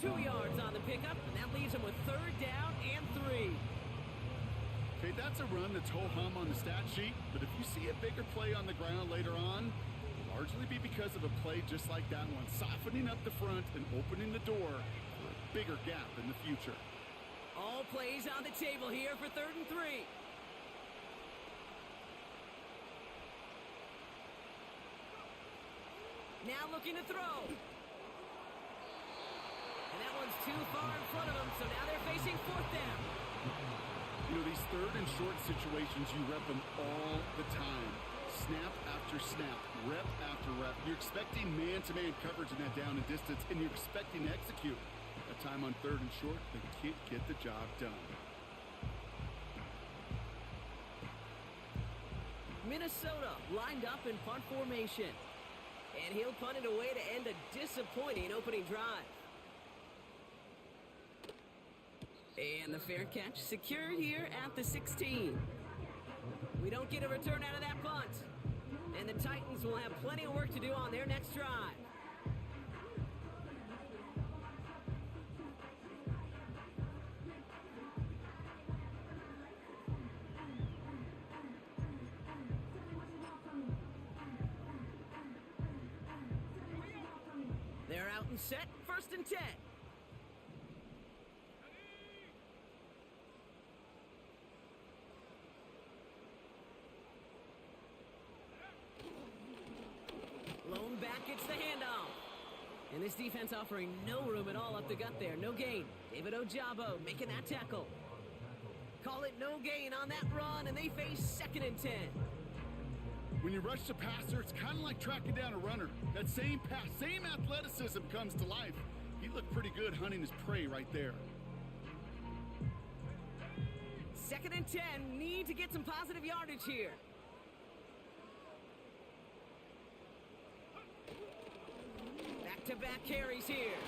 2 yards on the pickup, and that leaves him with 3rd down and 3. Okay, that's a run that's ho-hum on the stat sheet, but if you see a bigger play on the ground later on, it'll largely be because of a play just like that one, softening up the front and opening the door for a bigger gap in the future. All plays on the table here for 3rd and 3. Now looking to throw. And that one's too far in front of them, so now they're facing 4th down. You know, these 3rd and short situations, you rep them all the time. Snap after snap, rep after rep. You're expecting man-to-man coverage in that down and distance, and you're expecting to execute. That time on 3rd and short, they can't get the job done. Minnesota lined up in punt formation. And he'll punt it away to end a disappointing opening drive. And the fair catch secured here at the 16. We don't get a return out of that punt. And the Titans will have plenty of work to do on their next drive. They're out and set, 1st and 10. Lone back gets the handoff. And this defense offering no room at all up the gut there. No gain. David Ojabo making that tackle. Call it no gain on that run, and they face 2nd and 10. When you rush the passer, it's kind of like tracking down a runner. That same pass, same athleticism comes to life. He looked pretty good hunting his prey right there. 2nd and 10, need to get some positive yardage here. Back-to-back carries here.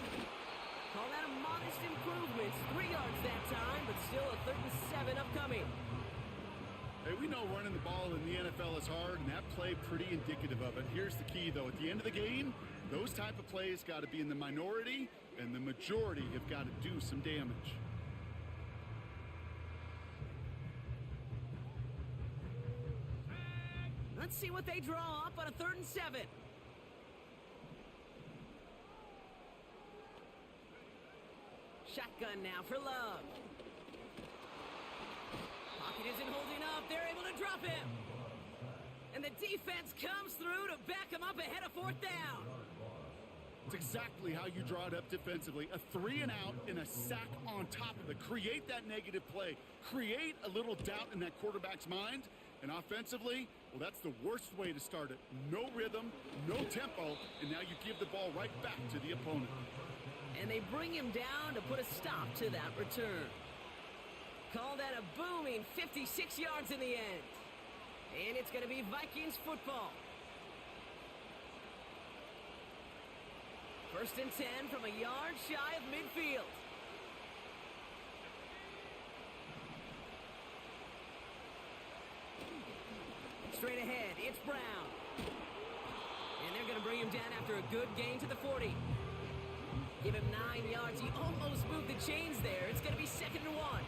Call that a modest improvement. 3 yards that time, but still a 3rd and 7 upcoming. Hey, we know running the ball in the NFL is hard, and that play pretty indicative of it. Here's the key, though. At the end of the game, those type of plays got to be in the minority, and the majority have got to do some damage. Let's see what they draw up on a 3rd and 7. Shotgun now for Love. Pocket isn't holding up. They're able to drop him. And the defense comes through to back him up ahead of 4th down. It's exactly how you draw it up defensively. A 3 and out and a sack on top of it. Create that negative play. Create a little doubt in that quarterback's mind. And offensively, well, that's the worst way to start it. No rhythm, no tempo, and now you give the ball right back to the opponent. And they bring him down to put a stop to that return. Call that a booming 56 yards in the end. And it's going to be Vikings football. 1st and 10 from a yard shy of midfield. Straight ahead, it's Brown. And they're going to bring him down after a good gain to the 40. Give him 9 yards. He almost moved the chains there. It's going to be 2nd and 1.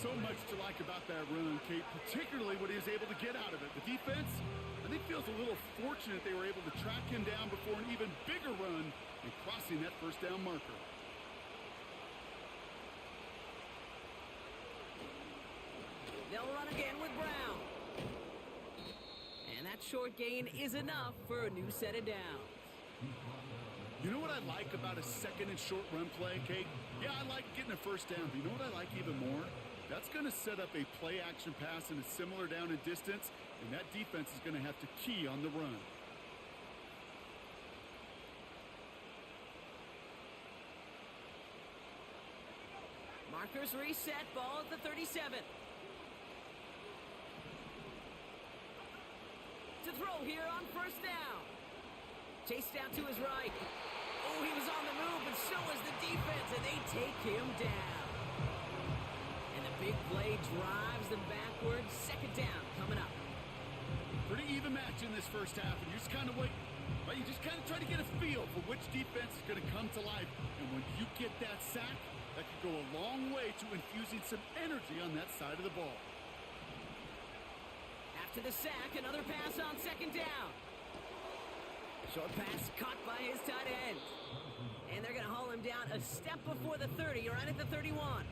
So much to like about that run, Kate, particularly what he was able to get out of it. The defense, I think, feels a little fortunate they were able to track him down before an even bigger run and crossing that 1st down marker. They'll run again with Brown. And that short gain is enough for a new set of downs. You know what I like about a 2nd and short run play, Kate? Yeah, I like getting a 1st down, but you know what I like even more? That's going to set up a play-action pass in a similar down and distance, and that defense is going to have to key on the run. Markers reset, ball at the 37. To throw here on 1st down. Chased out to his right. Oh, he was on the move, but so was the defense, and they take him down. And the big play drives them backwards. 2nd down coming up. Pretty even match in this 1st half, and you just kind of wait. Well, you just kind of try to get a feel for which defense is going to come to life. And when you get that sack, that could go a long way to infusing some energy on that side of the ball. After the sack, another pass on second down. Short pass caught by his tight end. And they're going to haul him down a step before the 30, right at the 31.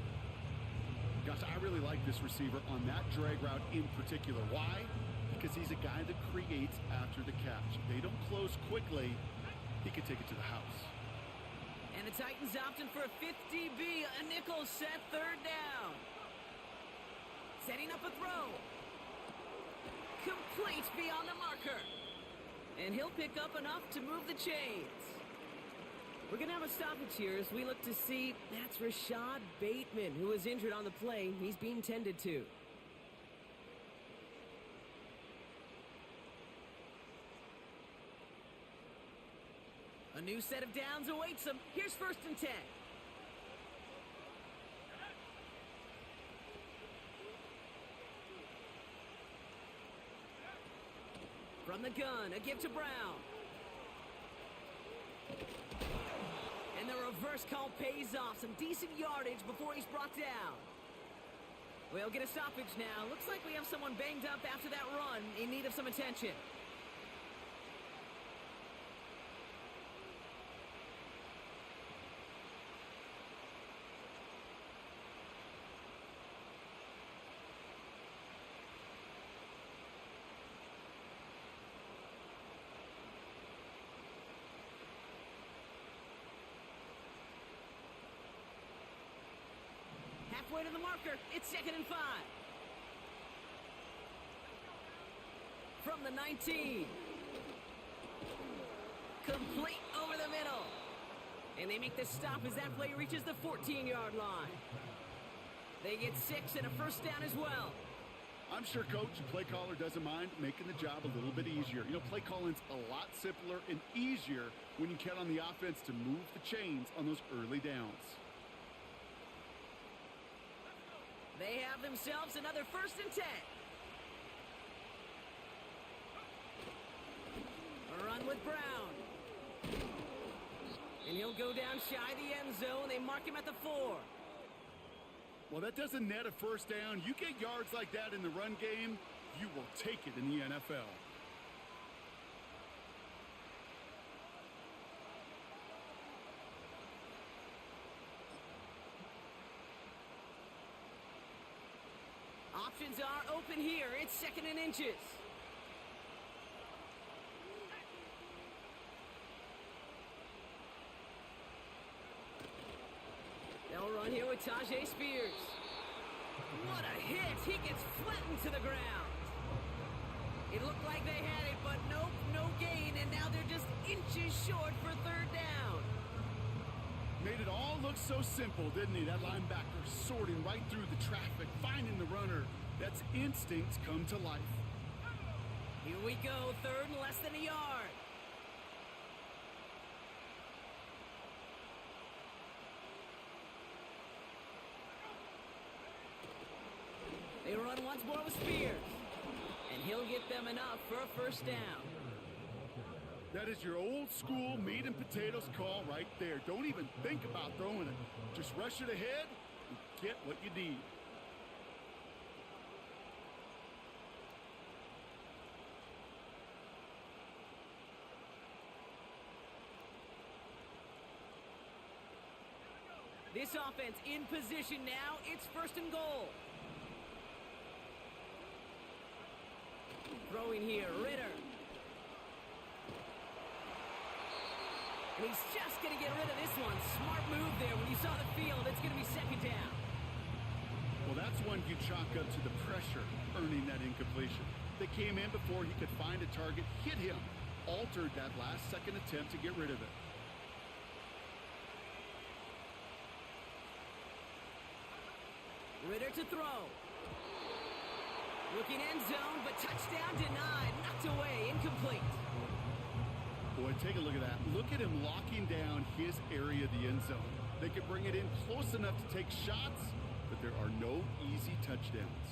Gosh, I really like this receiver on that drag route in particular. Why? Because he's a guy that creates after the catch. If they don't close quickly, he could take it to the house. And the Titans opting for a 50B, a nickel set, third down. Setting up a throw. Complete beyond the marker. And he'll pick up enough to move the chains. We're going to have a stoppage here as we look to see that's Rashad Bateman, who was injured on the play. He's being tended to. A new set of downs awaits him. Here's 1st and 10. From the gun, a give to Brown. And the reverse call pays off. Some decent yardage before he's brought down. We'll get a stoppage now. Looks like we have someone banged up after that run in need of some attention. Halfway to the marker, it's 2nd and 5. From the 19. Complete over the middle. And they make the stop as that play reaches the 14-yard line. They get 6 and a 1st down as well. I'm sure coach and play caller doesn't mind making the job a little bit easier. You know, play calling's a lot simpler and easier when you count on the offense to move the chains on those early downs. They have themselves another 1st and 10. A run with Brown. And he'll go down shy of the end zone. They mark him at the 4. Well, that doesn't net a 1st down. You get yards like that in the run game, you will take it in the NFL. Options are open here. It's 2nd and inches. They'll run here with Tajay Spears. What a hit. He gets flattened to the ground. It looked like they had it, but nope, no gain, and now they're just inches short for 3rd down. Made it all look so simple, didn't he? That linebacker sorting right through the traffic, finding the runner. That's instincts come to life. Here we go, 3rd and less than a yard. They run once more with Spears. And he'll get them enough for a 1st down. That is your old school meat and potatoes call right there. Don't even think about throwing it. Just rush it ahead and get what you need. This offense in position now. It's 1st and goal. Throwing here, Ritter. And he's just going to get rid of this one. Smart move there. When you saw the field, it's going to be 2nd down. Well, that's one you chalk up to the pressure earning that incompletion. They came in before he could find a target, hit him, altered that last-second attempt to get rid of it. Ritter to throw. Looking end zone, but touchdown denied. Knocked away, incomplete. Boy, take a look at that. Look at him locking down his area of the end zone. They could bring it in close enough to take shots, but there are no easy touchdowns.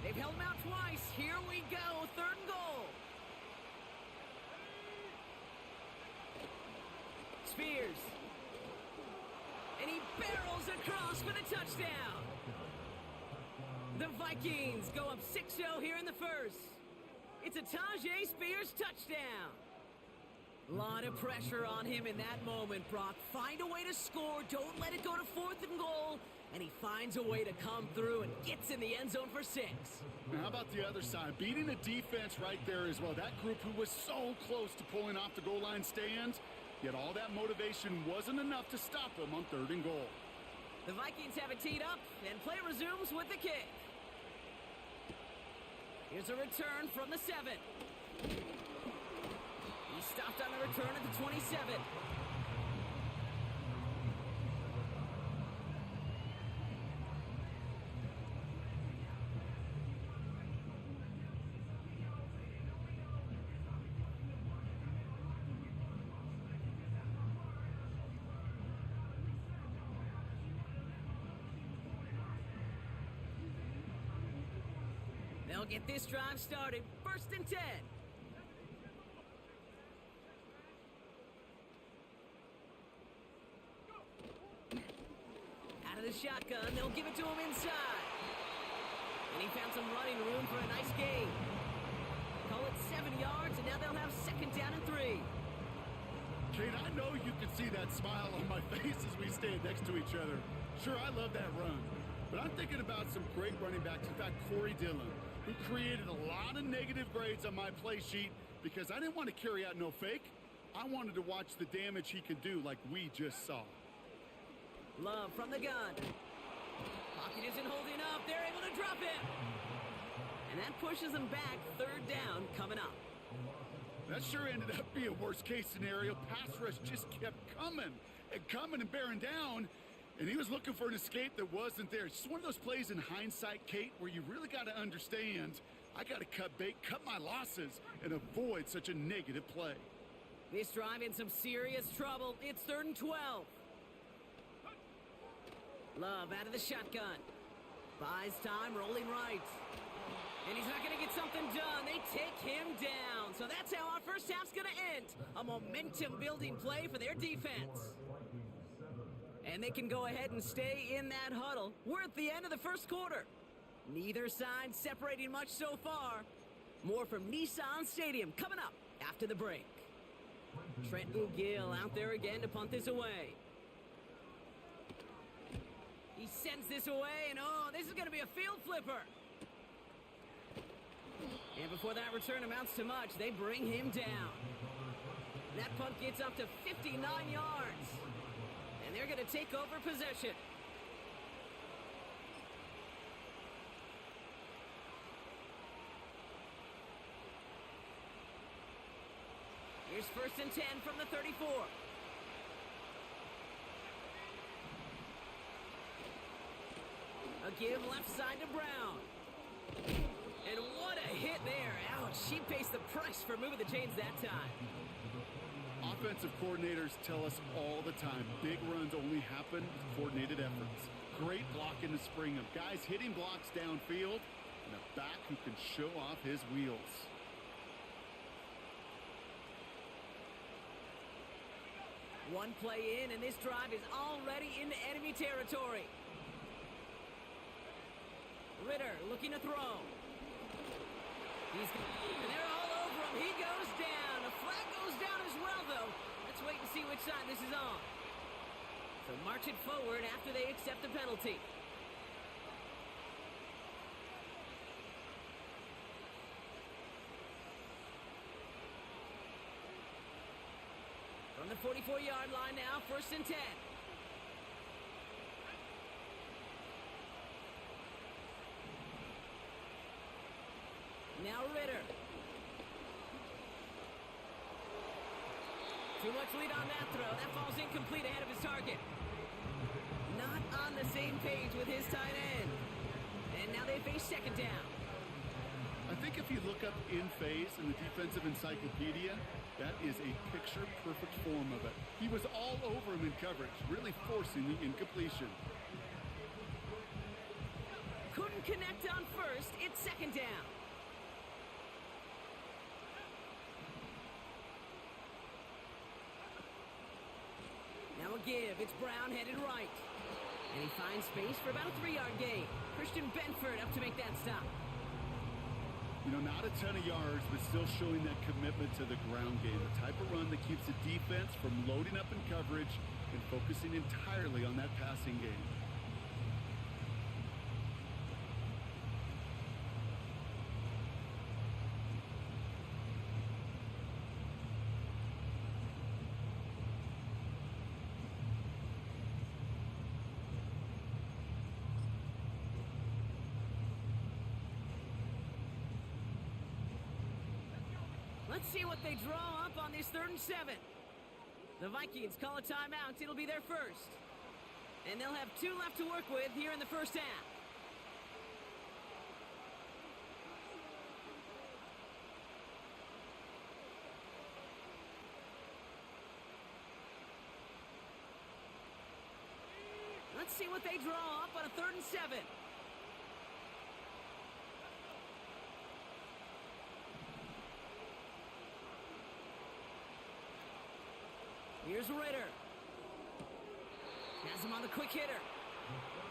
They've held him out twice. Here we go. 3rd and goal. Spears. And he barrels across for the touchdown. The Vikings go up 6-0 here in the first. It's a Tajay Spears touchdown. Lot of pressure on him in that moment, Brock. Find a way to score. Don't let it go to 4th and goal. And he finds a way to come through and gets in the end zone for 6. Now, how about the other side? Beating the defense right there as well. That group who was so close to pulling off the goal line stand, yet all that motivation wasn't enough to stop them on 3rd and goal. The Vikings have it teed up, and play resumes with the kick. Here's a return from the 7. He stopped on the return at the 27. They'll get this drive started. 1st and 10. Out of the shotgun, they'll give it to him inside. And he found some running room for a nice gain. Call it 7 yards, and now they'll have 2nd down and 3. Kate, I know you can see that smile on my face as we stand next to each other. Sure, I love that run. But I'm thinking about some great running backs. In fact, Corey Dillon, who created a lot of negative grades on my play sheet because I didn't want to carry out no fake. I wanted to watch the damage he could do like we just saw. Love from the gun. Pocket isn't holding up. They're able to drop it. And that pushes them back. 3rd down coming up. That sure ended up being a worst-case scenario. Pass rush just kept coming and bearing down. And he was looking for an escape that wasn't there. It's just one of those plays in hindsight, Kate, where you really got to understand, I got to cut bait, cut my losses, and avoid such a negative play. This drive in some serious trouble. It's 3rd and 12. Love out of the shotgun. Buys time, rolling right. And he's not going to get something done. They take him down. So that's how our first half's going to end. A momentum-building play for their defense. And they can go ahead and stay in that huddle. We're at the end of the first quarter. Neither side separating much so far. More from Nissan Stadium coming up after the break. Trenton Gill out there again to punt this away. He sends this away, and oh, this is going to be a field flipper. And before that return amounts to much, they bring him down. That punt gets up to 59 yards. And they're going to take over possession. Here's 1st and 10 from the 34. A give left side to Brown. And what a hit there. Ouch, she pays the price for moving the chains that time. Offensive coordinators tell us all the time, big runs only happen with coordinated efforts. Great block in the spring of guys hitting blocks downfield and a back who can show off his wheels. One play in, and this drive is already into enemy territory. Ritter looking to throw. And they're all over him. He goes down. A flag goes down as well, though. Let's wait and see which side this is on. So march it forward after they accept the penalty. From the 44-yard line now, 1st and 10. Now Ritter. Too much lead on that throw. That falls incomplete ahead of his target. Not on the same page with his tight end. And now they face 2nd down. I think if you look up in phase in the defensive encyclopedia, that is a picture-perfect form of it. He was all over him in coverage, really forcing the incompletion. Couldn't connect on first. It's second down. Now a give. It's Brown headed right. And he finds space for about a 3-yard gain. Christian Benford up to make that stop. You know, not a ton of yards, but still showing that commitment to the ground game. The type of run that keeps the defense from loading up in coverage and focusing entirely on that passing game. Let's see what they draw up on this 3rd and 7. The Vikings call a timeout. It'll be their first. And they'll have 2 left to work with here in the first half. Let's see what they draw up on a 3rd and 7. Here's Ritter. Has him on the quick hitter.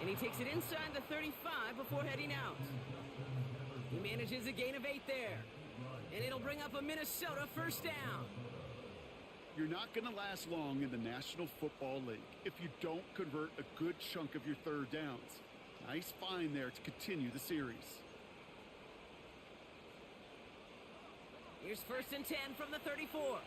And he takes it inside the 35 before heading out. He manages a gain of 8 there. And it'll bring up a Minnesota first down. You're not going to last long in the National Football League if you don't convert a good chunk of your 3rd downs. Nice find there to continue the series. Here's 1st and 10 from the 34.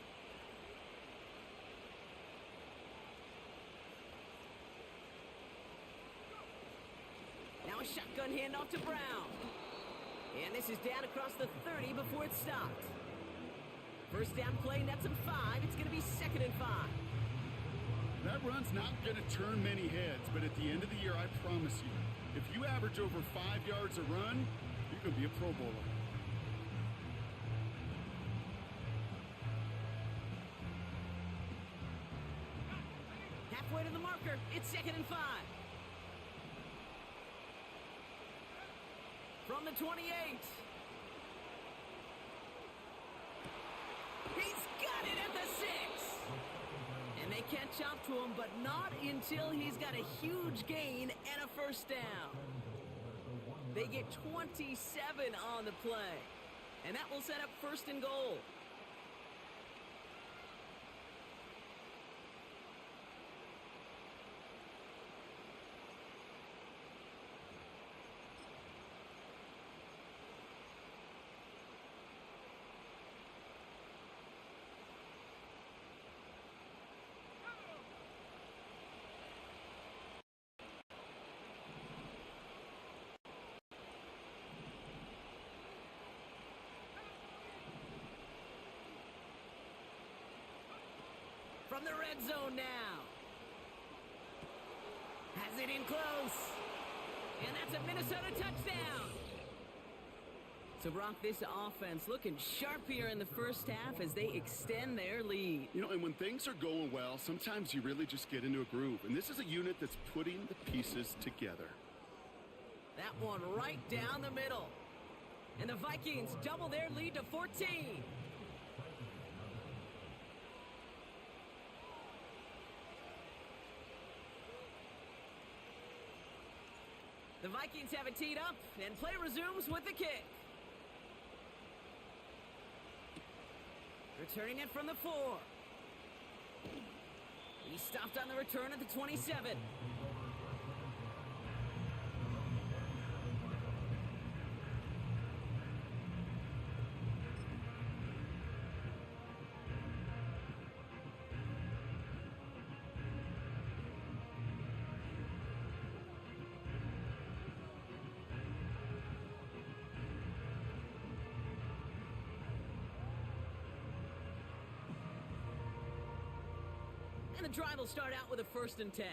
Now a shotgun handoff to Brown. And this is down across the 30 before it's stopped. First down play, nets him 5. It's going to be 2nd and 5. That run's not going to turn many heads, but at the end of the year, I promise you, if you average over 5 yards a run, you're going to be a Pro Bowler. Halfway to the marker. It's 2nd and 5. From the 28. He's got it at the 6. And they catch up to him, but not until he's got a huge gain and a first down. They get 27 on the play. And that will set up 1st and goal. From the red zone now. Has it in close. And that's a Minnesota touchdown. So, Brock, this offense looking sharp here in the first half as they extend their lead. You know, and when things are going well, sometimes you really just get into a groove. And this is a unit that's putting the pieces together. That one right down the middle. And the Vikings double their lead to 14. The Vikings have it teed up, and play resumes with the kick. Returning it from the 4. He stopped on the return at the 27. And the drive will start out with a 1st and 10.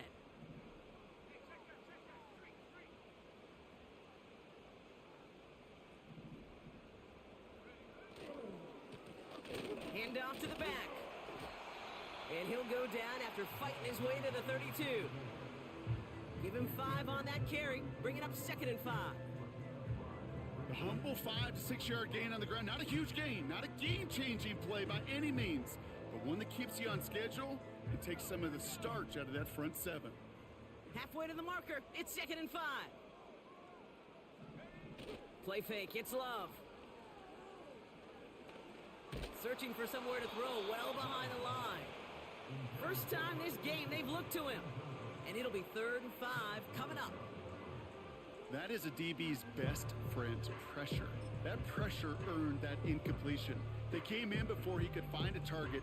Hand off to the back. And he'll go down after fighting his way to the 32. Give him 5 on that carry. Bring it up 2nd and 5. Humble 5 to 6 yard gain on the ground. Not a huge gain, not a game-changing play by any means, but one that keeps you on schedule and takes some of the starch out of that front seven. Halfway to the marker. It's 2nd and 5. Play fake. It's Love. Searching for somewhere to throw well behind the line. First time this game they've looked to him. And it'll be 3rd and 5 coming up. That is a DB's best friend, pressure. That pressure earned that incompletion. They came in before he could find a target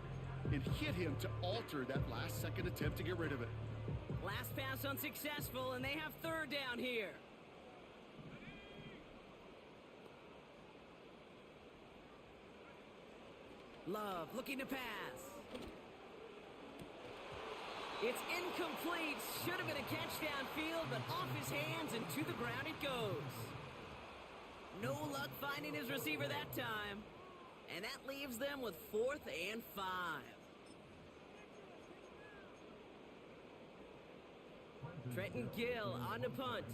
and hit him to alter that last-second attempt to get rid of it. Last pass unsuccessful, and they have 3rd down here. Love looking to pass. It's incomplete. Should have been a catch downfield, but off his hands and to the ground it goes. No luck finding his receiver that time. And that leaves them with 4th and 5. Trenton Gill on to punt.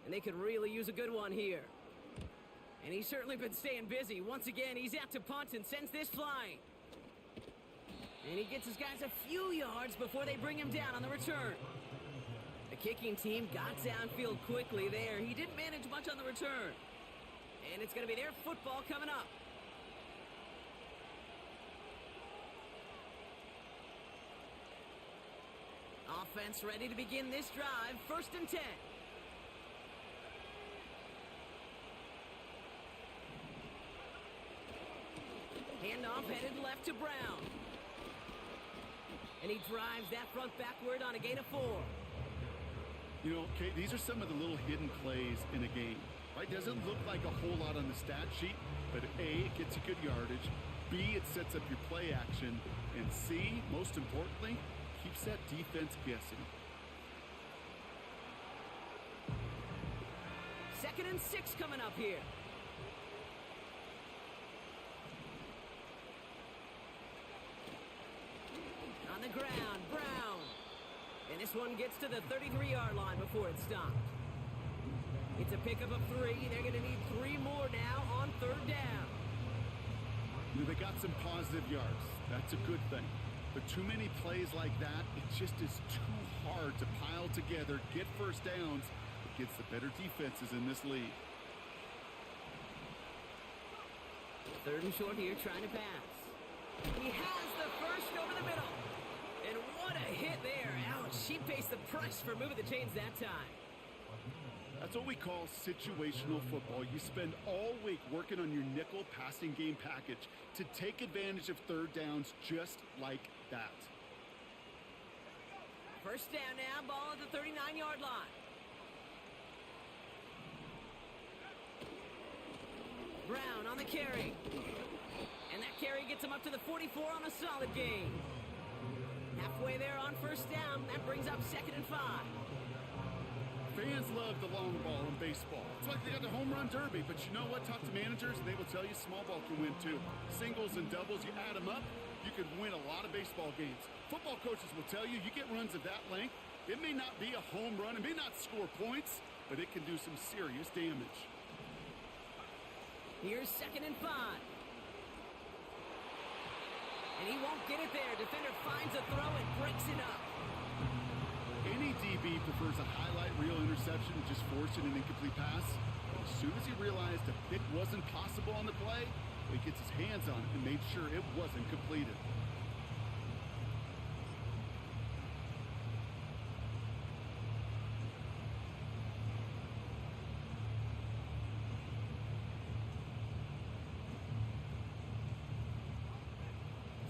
And they could really use a good one here. And he's certainly been staying busy. Once again, he's out to punt and sends this flying. And he gets his guys a few yards before they bring him down on the return. The kicking team got downfield quickly there. He didn't manage much on the return. And it's going to be their football coming up. Offense ready to begin this drive. 1st and 10. Handoff headed left to Brown. And he drives that front backward on a gain of 4. You know, Kate, these are some of the little hidden plays in a game. Right? Doesn't look like a whole lot on the stat sheet, but A, it gets you good yardage. B, it sets up your play action. And C, most importantly, keeps that defense guessing. 2nd and 6 coming up here. On the ground, Brown. And this one gets to the 33-yard line before it's stopped. It's a pickup of 3. They're going to need 3 more now on 3rd down. They got some positive yards. That's a good thing. But too many plays like that, it just is too hard to pile together, get first downs against the better defenses in this league. 3rd and short here, trying to pass. He has the first over the middle. And what a hit there. Ouch, she pays the price for moving the chains that time. That's what we call situational football. You spend all week working on your nickel passing game package to take advantage of 3rd downs just like that. 1st down now, ball at the 39-yard line. Brown on the carry. And that carry gets him up to the 44 on a solid gain. Halfway there on 1st down, that brings up 2nd and 5. Fans love the long ball in baseball. It's like they got the home run derby, but you know what? Talk to managers and they will tell you small ball can win too. Singles and doubles, you add them up, you could win a lot of baseball games. Football coaches will tell you, you get runs of that length, it may not be a home run, it may not score points, but it can do some serious damage. Here's 2nd and 5. And he won't get it there. Defender finds a throw and breaks it up. Any DB prefers a highlight reel interception to just forcing an incomplete pass. But as soon as he realized a pick wasn't possible on the play, he gets his hands on it and made sure it wasn't completed.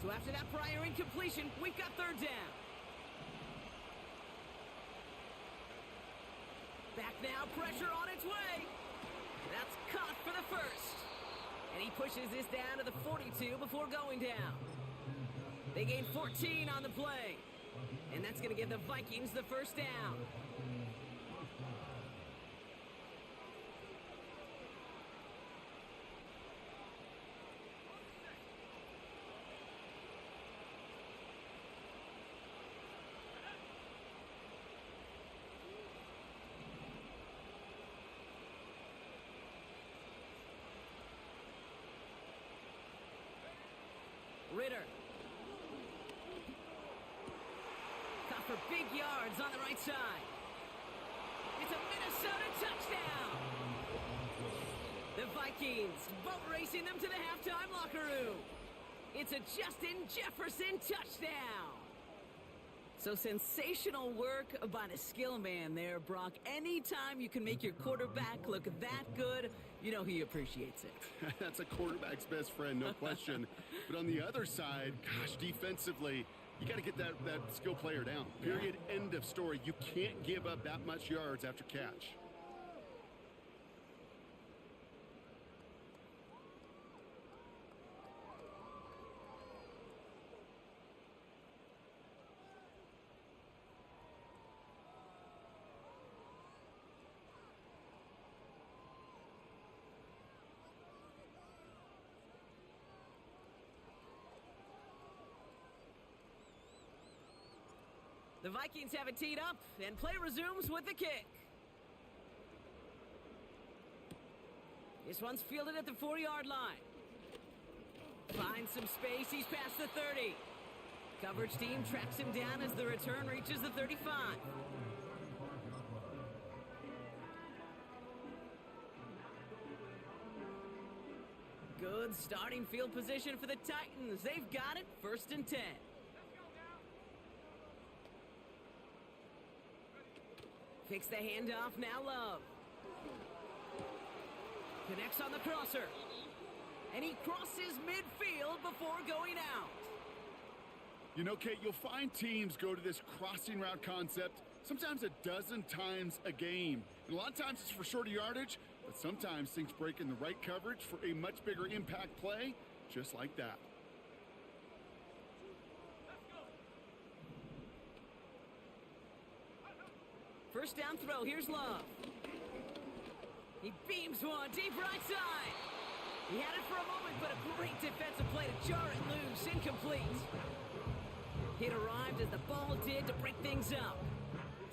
So after that prior incompletion, we've got 3rd down. Back now, pressure on its way. That's caught for the 1st. And he pushes this down to the 42 before going down. They gain 14 on the play. And that's going to give the Vikings the 1st down. Ritter. Caught for big yards on the right side. It's a Minnesota touchdown. The Vikings boat racing them to the halftime locker room. It's a Justin Jefferson touchdown. So sensational work by the skill man there, Brock. Anytime you can make your quarterback look that good, you know he appreciates it. That's a quarterback's best friend, no question. But on the other side, gosh, defensively, you got to get that skill player down. Period. End of story. You can't give up that much yards after catch. The Vikings have it teed up, and play resumes with the kick. This one's fielded at the 40-yard line. Finds some space, he's past the 30. Coverage team tracks him down as the return reaches the 35. Good starting field position for the Titans. They've got it, 1st and 10. Takes the handoff, now Love. Connects on the crosser. And he crosses midfield before going out. You know, Kate, you'll find teams go to this crossing route concept sometimes a dozen times a game. And a lot of times it's for shorter yardage, but sometimes things break in the right coverage for a much bigger impact play, just like that. First down throw, here's Love. He beams one deep right side. He had it for a moment, but a great defensive play to jar it loose, incomplete. Hit arrived as the ball did to break things up.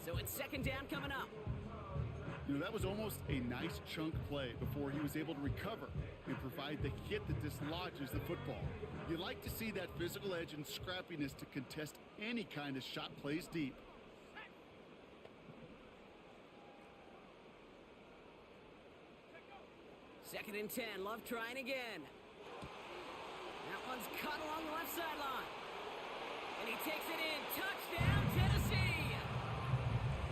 So it's 2nd down coming up. You know, that was almost a nice chunk play before he was able to recover and provide the hit that dislodges the football. You like to see that physical edge and scrappiness to contest any kind of shot plays deep. Second and 10, Love trying again. That one's caught along the left sideline. And he takes it in. Touchdown, Tennessee!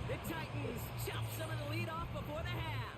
The Titans chop some of the lead off before the half.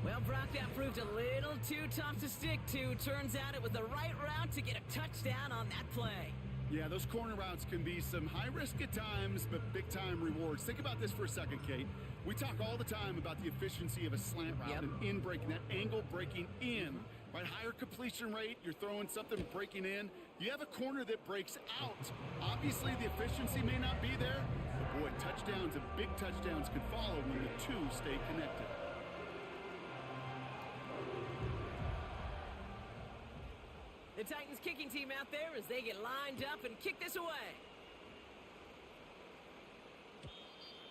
Well, Brock, that proved a little too tough to stick to. Turns out it was the right route to get a touchdown on that play. Yeah, those corner routes can be some high risk at times, but big time rewards. Think about this for a second, Kate. We talk all the time about the efficiency of a slant route and in breaking, that angle breaking in. Right, higher completion rate, you're throwing something breaking in. You have a corner that breaks out. Obviously, the efficiency may not be there, but boy, touchdowns and big touchdowns can follow when the two stay connected. The Titans kicking team out there as they get lined up and kick this away.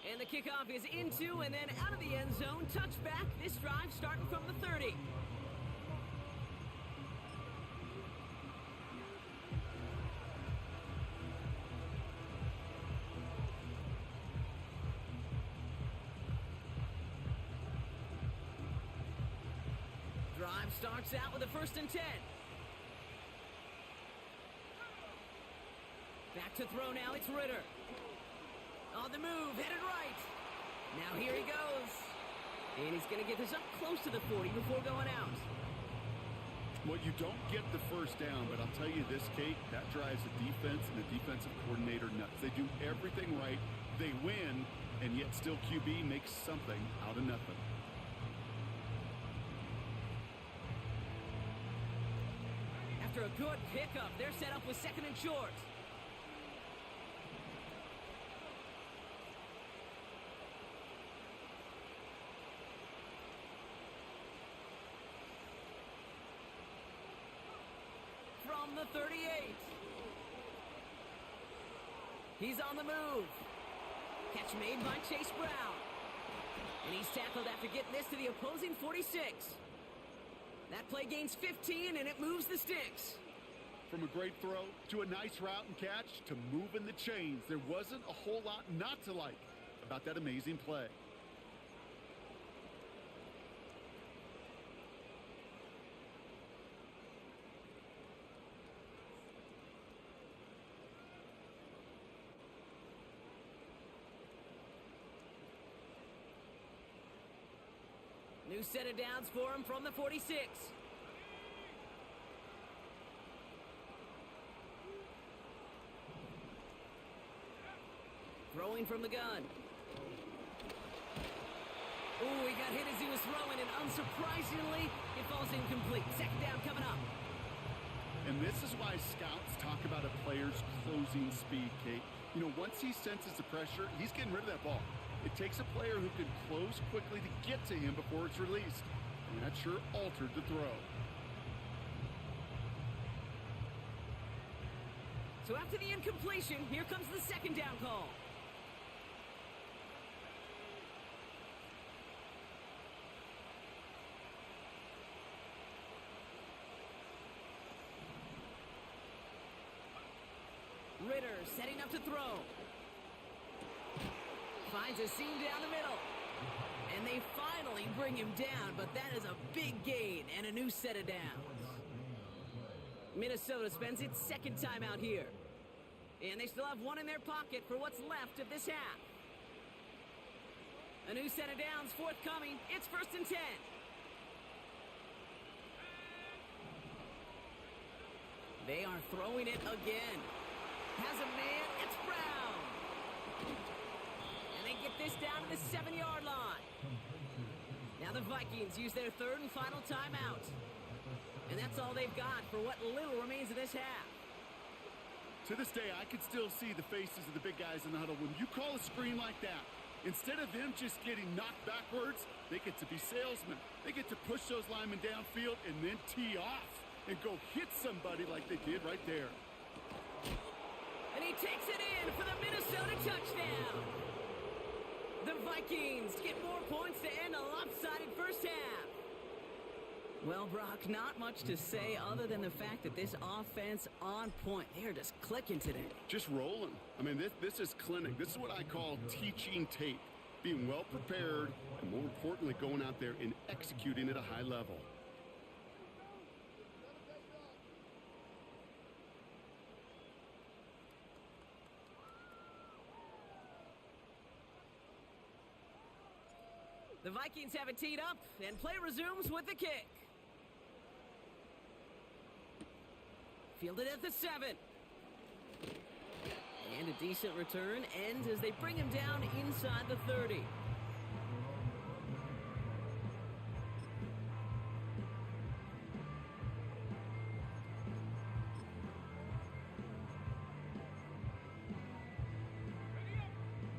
And the kickoff is into and then out of the end zone. Touchback. This drive starting from the 30. Drive starts out with a 1st and 10. Back to throw now, it's Ritter. On the move, headed right. Now here he goes. And he's going to get this up close to the 40 before going out. Well, you don't get the first down, but I'll tell you this, Kate, that drives the defense and the defensive coordinator nuts. They do everything right. They win, and yet still QB makes something out of nothing. After a good pickup, they're set up with 2nd and short. From the 38. He's on the move. Catch made by Chase Brown. And he's tackled after getting this to the opposing 46. That play gains 15, and it moves the sticks. From a great throw to a nice route and catch to moving the chains, there wasn't a whole lot not to like about that amazing play. New set of downs for him from the 46. Throwing from the gun. Ooh, he got hit as he was throwing, and unsurprisingly, it falls incomplete. Second down coming up. And this is why scouts talk about a player's closing speed, Kate. You know, once he senses the pressure, he's getting rid of that ball. It takes a player who can close quickly to get to him before it's released. And that sure altered the throw. So after the incompletion, here comes the second down call. Ritter setting up to throw. Finds a seam down the middle. And they finally bring him down, but that is a big gain and a new set of downs. Minnesota spends its second time out here. And they still have one in their pocket for what's left of this half. A new set of downs forthcoming. It's 1st and 10. They are throwing it again. Has a man, it's Brown. And they get this down to the 7-yard line. Now the Vikings use their third and final timeout. And that's all they've got for what little remains of this half. To this day, I can still see the faces of the big guys in the huddle. When you call a screen like that, instead of them just getting knocked backwards, they get to be salesmen. They get to push those linemen downfield and then tee off and go hit somebody like they did right there. And he takes it in for the Minnesota touchdown. The Vikings get more points to end a lopsided first half. Well, Brock, not much to say other than the fact that this offense on point. They are just clicking today. Just rolling. I mean, this is clinic. This is what I call teaching tape. Being well prepared and, more importantly, going out there and executing at a high level. The Vikings have it teed up, and play resumes with the kick. Fielded at the 7. And a decent return ends as they bring him down inside the 30.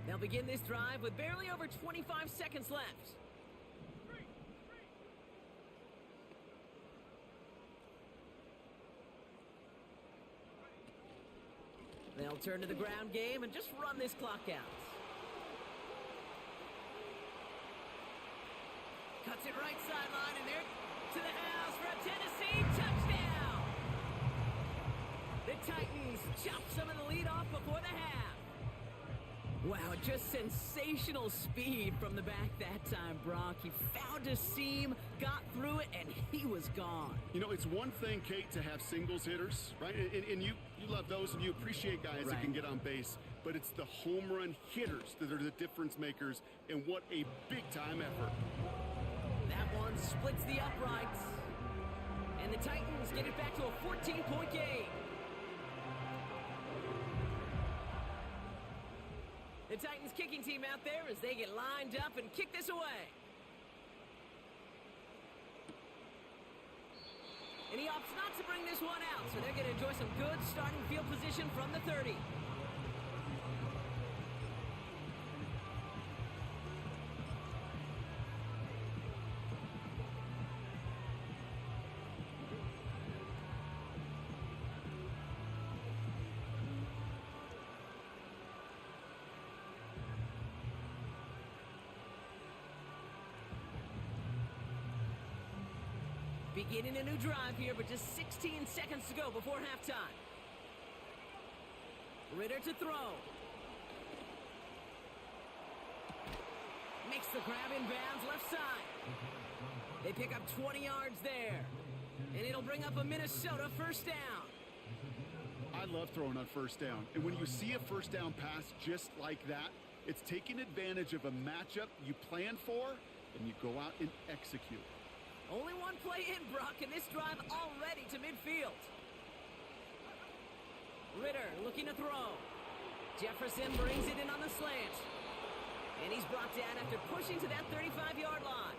They'll begin this drive with barely over 25 seconds left. They'll turn to the ground game and just run this clock out. Cuts it right sideline, and there to the house for a Tennessee touchdown. The Titans chop some of the lead off before the half. Wow, just sensational speed from the back that time, Brock. He found a seam, got through it, and he was gone. You know, it's one thing, Kate, to have singles hitters, right? And you love those, and you appreciate guys that can get on base. But it's the home run hitters that are the difference makers, and what a big-time effort. That one splits the uprights. And the Titans get it back to a 14-point game. The Titans kicking team out there as they get lined up and kick this away. And he opts not to bring this one out, so they're going to enjoy some good starting field position from the 30. Beginning a new drive here, but just 16 seconds to go before halftime. Ritter to throw. Makes the grab in bounds left side. They pick up 20 yards there. And it'll bring up a Minnesota first down. I love throwing on first down. And when you see a first down pass just like that, it's taking advantage of a matchup you plan for, and you go out and execute. Only one play in, Brock, and this drive already to midfield. Ritter looking to throw. Jefferson brings it in on the slant. And he's brought down after pushing to that 35-yard line.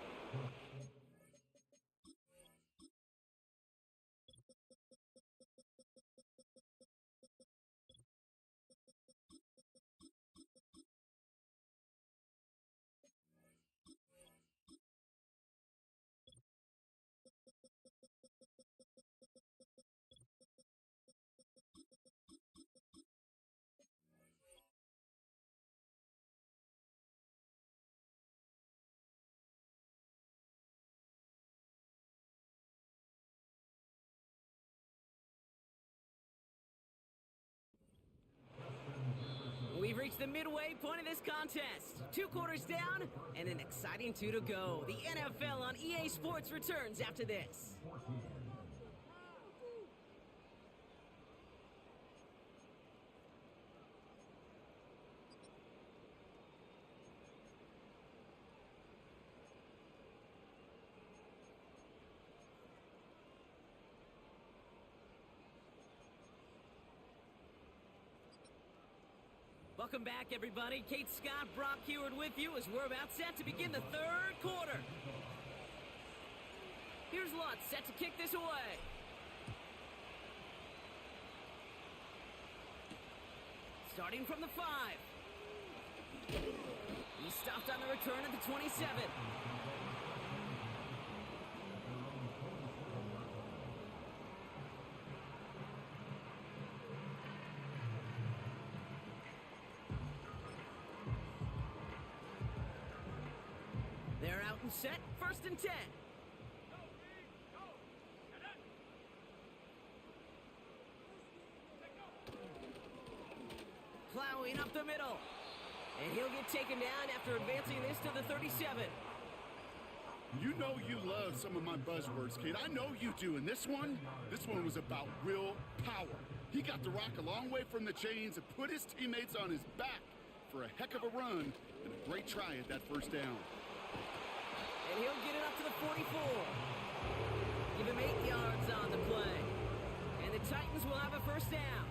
We've reached the midway point of this contest. 2 quarters down and an exciting 2 to go. The NFL on EA Sports returns after this. Welcome back, everybody. Kate Scott, Brock Heward with you as we're about set to begin the 3rd quarter. Here's Lutz set to kick this away. Starting from the 5. He stopped on the return at the 27. They're out and set, 1st and 10. Plowing up the middle. And he'll get taken down after advancing this to the 37. You know you love some of my buzzwords, kid. I know you do. And this one was about real power. He got the rock a long way from the chains and put his teammates on his back for a heck of a run and a great try at that first down. And he'll get it up to the 44. Give him 8 yards on the play. And the Titans will have a first down.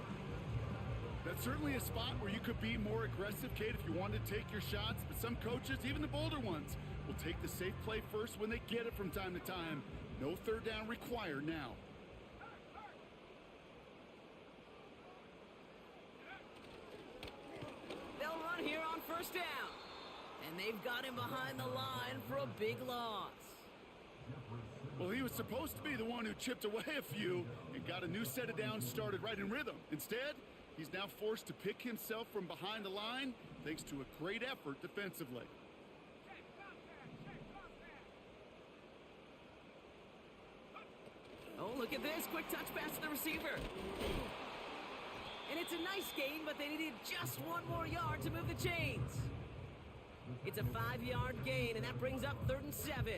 That's certainly a spot where you could be more aggressive, Kate, if you wanted to take your shots. But some coaches, even the bolder ones, will take the safe play first when they get it from time to time. No 3rd down required now. They'll run here on first down. And they've got him behind the line for a big loss. Well, he was supposed to be the one who chipped away a few and got a new set of downs started right in rhythm. Instead, he's now forced to pick himself from behind the line thanks to a great effort defensively. Oh, look at this. Quick touch pass to the receiver. And it's a nice gain, but they needed just 1 more yard to move the chains. It's a 5-yard gain, and that brings up 3rd and 7.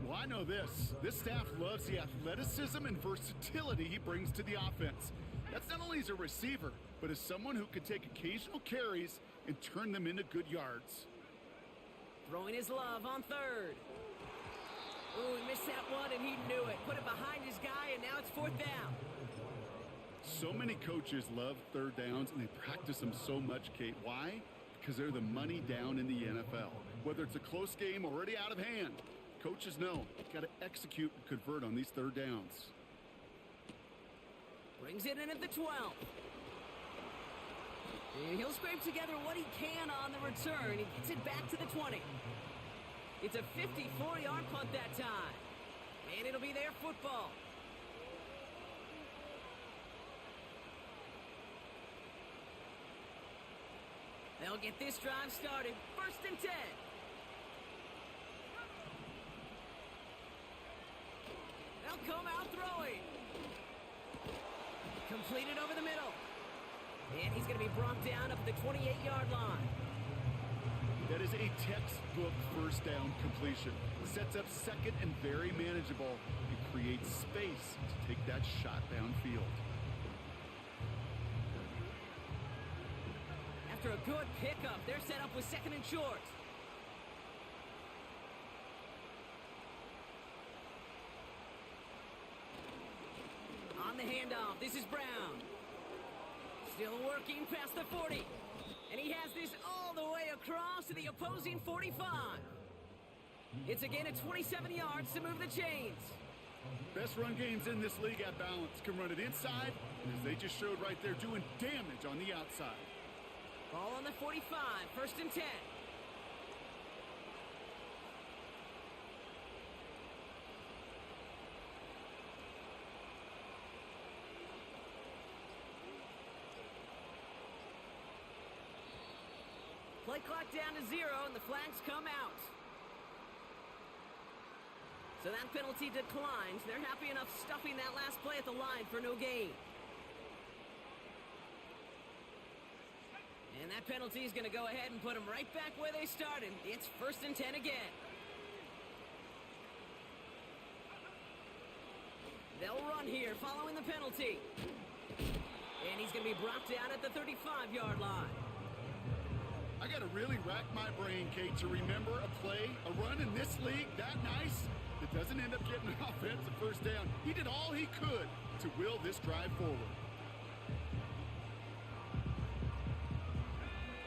Well, I know this. This staff loves the athleticism and versatility he brings to the offense. That's not only as a receiver, but as someone who can take occasional carries and turn them into good yards. Throwing his love on 3rd. Ooh, he missed that one, and he knew it. Put it behind his guy, and now it's 4th down. So many coaches love 3rd downs, and they practice them so much, Kate. Why? Because they're the money down in the NFL. Whether it's a close game already out of hand, coaches know you've got to execute and convert on these 3rd downs. Brings it in at the 12. And he'll scrape together what he can on the return. He gets it back to the 20. It's a 54-yard punt that time. And it'll be their football. They'll get this drive started. 1st and 10. come out throwing. Completed over the middle. And he's going to be brought down up at the 28-yard line. That is a textbook first down completion. Sets up second and very manageable and creates space to take that shot downfield. After a good pickup, they're set up with second and short. On the handoff, this is Brown. Still working past the 40. And he has this all the way across to the opposing 45. It's a gain of 27 yards to move the chains. Best run games in this league at balance. Can run it inside, and as they just showed right there, doing damage on the outside. Ball on the 45, first and 10. Play clock down to 0, and the flags come out. So that penalty declines. They're happy enough stuffing that last play at the line for no gain. And that penalty is going to go ahead and put them right back where they started. It's first and 10 again. They'll run here following the penalty. And he's going to be brought down at the 35-yard line. I got to really rack my brain, Kate, to remember a play, a run in this league that nice that doesn't end up getting an offensive first down. He did all he could to will this drive forward.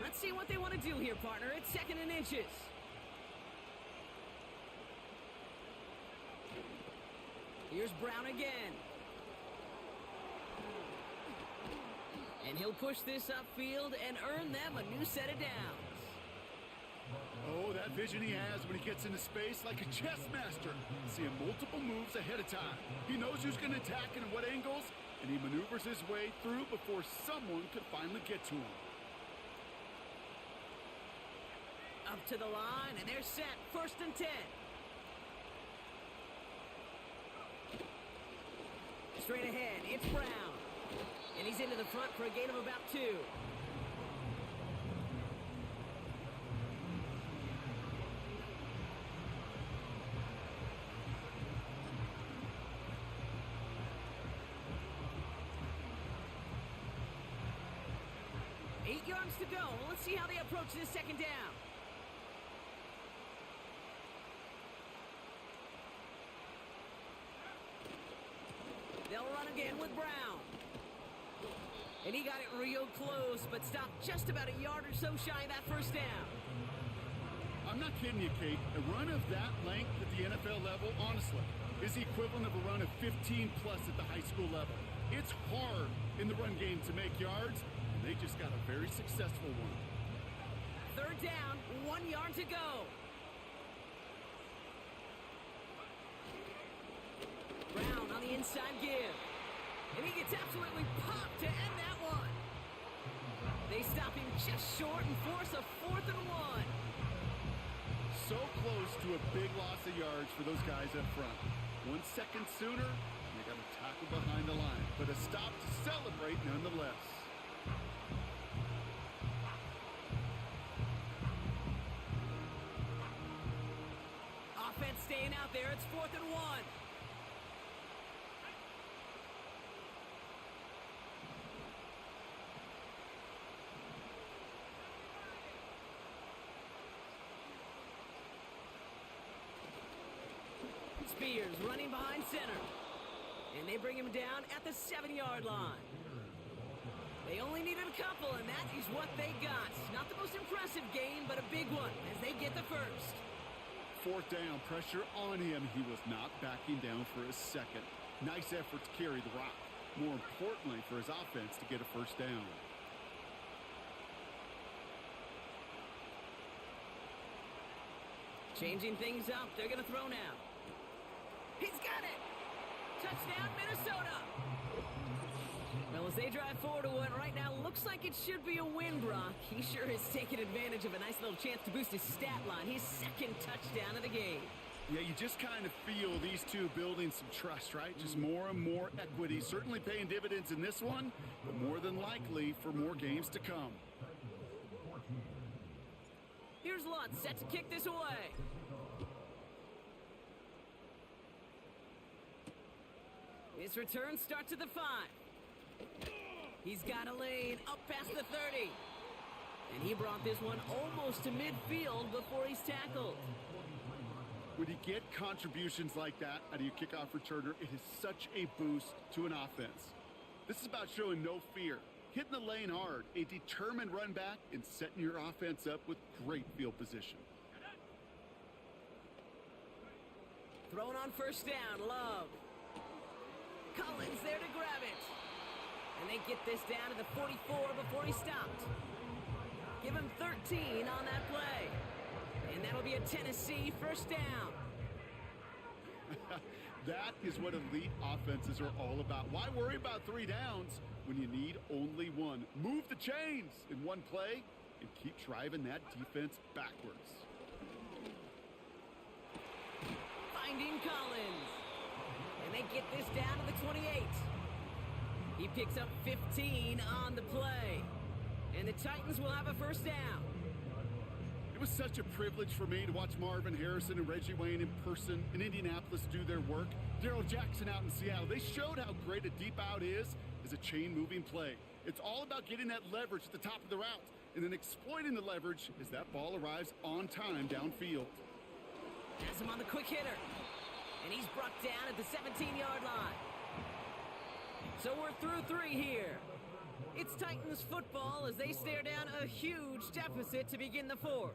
Let's see what they want to do here, partner. It's second and inches. Here's Brown again. And he'll push this upfield and earn them a new set of downs. Oh, that vision he has when he gets into space like a chess master. Seeing multiple moves ahead of time. He knows who's going to attack and at what angles, and he maneuvers his way through before someone could finally get to him. Up to the line, and they're set. First and 10. Straight ahead, it's Brown. And he's into the front for a gain of about 2. Yards to go. Let's see how they approach this second down. They'll run again with Brown. And he got it real close, but stopped just about a yard or so shy of that first down. I'm not kidding you, Kate. A run of that length at the NFL level, honestly, is the equivalent of a run of 15-plus at the high school level. It's hard in the run game to make yards. They just got a very successful one. Third down, 1 yard to go. Brown on the inside give. And he gets absolutely popped to end that one. They stop him just short and force a 4th and 1. So close to a big loss of yards for those guys up front. 1 second sooner, and they got a tackle behind the line. But a stop to celebrate nonetheless. Staying out there, it's 4th and 1. Spears running behind center. And they bring him down at the 7-yard line. They only needed a couple, and that is what they got. Not the most impressive gain, but a big one as they get the first. 4th down, pressure on him. He was not backing down for a second. Nice effort to carry the rock. More importantly for his offense to get a first down. Changing things up. They're going to throw now. He's got it! Touchdown, Minnesota! Well, as they drive forward to what right now looks like it should be a win, Brock, he sure has taken advantage of a nice little chance to boost his stat line. His 2nd touchdown of the game. Yeah, you just kind of feel these two building some trust, right? Just more and more equity. Certainly paying dividends in this one, but more than likely for more games to come. Here's Lutz set to kick this away. This return starts at the 5. He's got a lane up past the 30. And he brought this one almost to midfield before he's tackled. When you get contributions like that out of your kickoff returner, it is such a boost to an offense. This is about showing no fear, hitting the lane hard, a determined run back, and setting your offense up with great field position. Thrown on first down, Love. Collins there to grab it. And they get this down to the 44 before he stopped. Give him 13 on that play. And that'll be a Tennessee first down. That is what elite offenses are all about. Why worry about 3 downs when you need only one? Move the chains in one play and keep driving that defense backwards. Finding Collins. And they get this down to the 28. He picks up 15 on the play. And the Titans will have a first down. It was such a privilege for me to watch Marvin Harrison and Reggie Wayne in person in Indianapolis do their work. Darrell Jackson out in Seattle. They showed how great a deep out is as a chain-moving play. It's all about getting that leverage at the top of the route and then exploiting the leverage as that ball arrives on time downfield. Has him on the quick hitter. And he's brought down at the 17-yard line. So we're through 3 here. It's Titans football as they stare down a huge deficit to begin the 4th.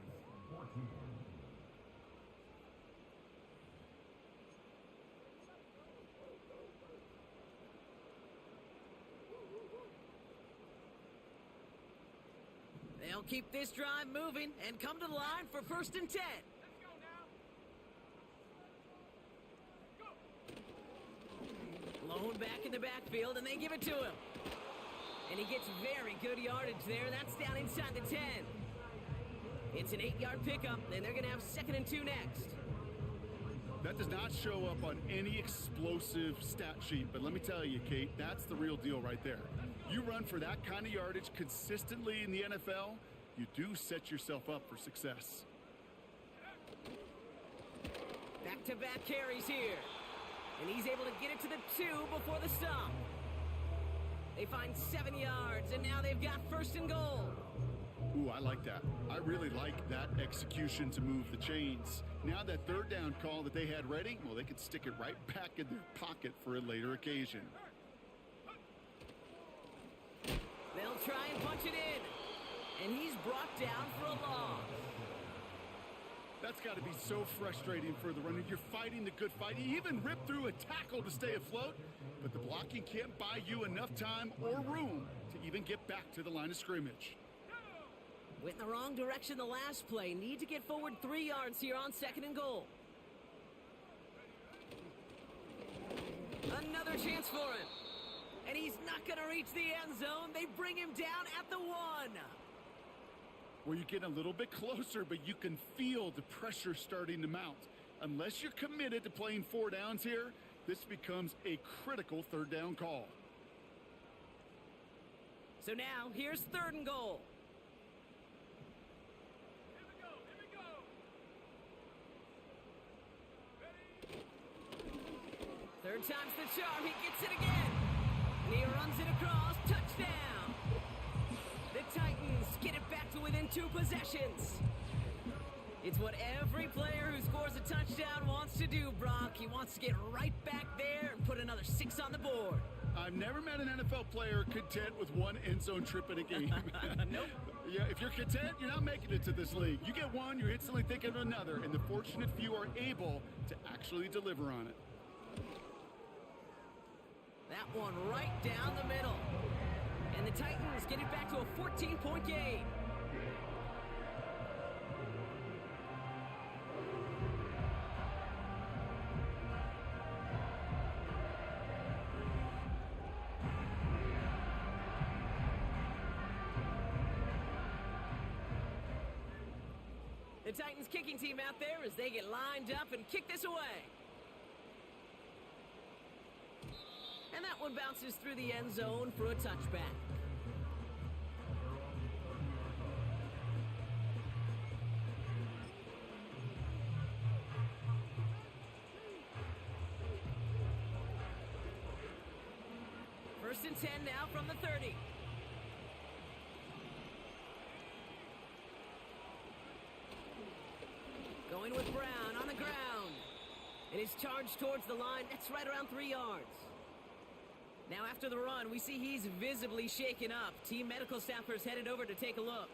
They'll keep this drive moving and come to the line for 1st and 10. Lone back in the backfield, and they give it to him. And he gets very good yardage there. That's down inside the 10. It's an 8-yard pickup, and they're going to have 2nd and 2 next. That does not show up on any explosive stat sheet, but let me tell you, Kate, that's the real deal right there. You run for that kind of yardage consistently in the NFL, you do set yourself up for success. Back-to-back carries here. And he's able to get it to the 2 before the stop. They find 7 yards, and now they've got 1st and goal. Ooh, I like that. I really like that execution to move the chains. Now that 3rd down call that they had ready, well, they could stick it right back in their pocket for a later occasion. They'll try and punch it in. And he's brought down for a loss. That's got to be so frustrating for the runner. You're fighting the good fight. You even ripped through a tackle to stay afloat, but the blocking can't buy you enough time or room to even get back to the line of scrimmage. Went in the wrong direction the last play. Need to get forward 3 yards here on 2nd and goal. Another chance for him. And he's not going to reach the end zone. They bring him down at the 1. Well, you get a little bit closer, but you can feel the pressure starting to mount. Unless you're committed to playing 4 downs here, this becomes a critical 3rd down call. So now, here's 3rd and goal. Third time's the charm. He gets it again. And he runs it across. Touchdown. The Titans get it back to within 2 possessions. It's what every player who scores a touchdown wants to do, Brock. He wants to get right back there and put another 6 on the board. I've never met an NFL player content with 1 end zone trip in a game. Nope. Yeah, if you're content, you're not making it to this league. You get 1, you're instantly thinking of another, and the fortunate few are able to actually deliver on it. That one right down the middle. And the Titans get it back to a 14-point game. The The Titans kicking team out there as they get lined up and kick this away. And that one bounces through the end zone for a touchback. First and 10 now from the 30. Going with Brown on the ground. And he's charged towards the line. That's right around 3 yards. Now after the run, we see he's visibly shaken up. Team medical staffers headed over to take a look.